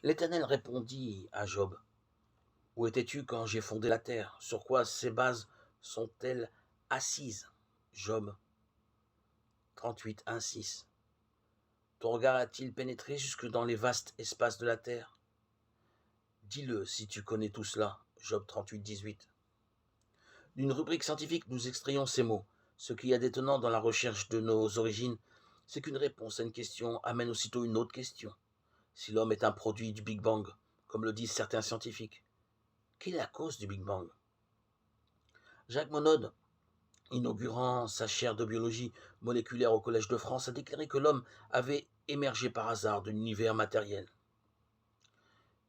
L'Éternel répondit à Job: Où étais-tu quand j'ai fondé la terre? Sur quoi ses bases sont-elles assises? Job 38, 1, 6. Ton regard a-t-il pénétré jusque dans les vastes espaces de la terre? Dis-le si tu connais tout cela. Job 38, 18. D'une rubrique scientifique, nous extrayons ces mots. Ce qu'il y a d'étonnant dans la recherche de nos origines, c'est qu'une réponse à une question amène aussitôt une autre question. Si l'homme est un produit du Big Bang, comme le disent certains scientifiques, quelle est la cause du Big Bang? Jacques Monod, inaugurant sa chaire de biologie moléculaire au Collège de France, a déclaré que l'homme avait émergé par hasard de l'univers matériel.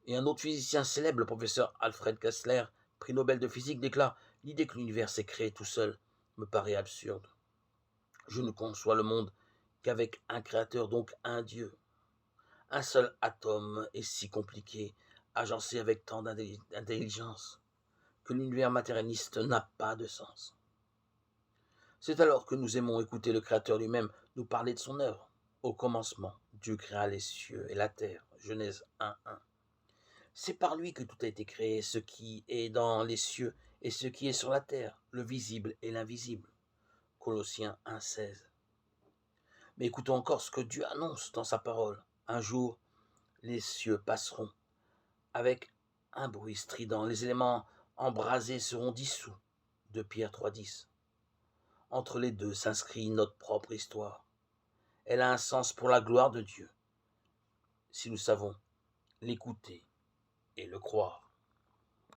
Et un autre physicien célèbre, le professeur Alfred Kessler, prix Nobel de physique, déclare: L'idée que l'univers s'est créé tout seul me paraît absurde. Je ne conçois le monde qu'avec un créateur, donc un Dieu. Un seul atome est si compliqué, agencé avec tant d'intelligence, que l'univers matérialiste n'a pas de sens. C'est alors que nous aimons écouter le Créateur lui-même nous parler de son œuvre. Au commencement, Dieu créa les cieux et la terre. Genèse 1:1. C'est par lui que tout a été créé, ce qui est dans les cieux et ce qui est sur la terre, le visible et l'invisible. Colossiens 1:16. Mais écoutons encore ce que Dieu annonce dans sa parole. Un jour, les cieux passeront avec un bruit strident. Les éléments embrasés seront dissous. 2 Pierre 3:10. Entre les deux s'inscrit notre propre histoire. Elle a un sens pour la gloire de Dieu, si nous savons l'écouter et le croire.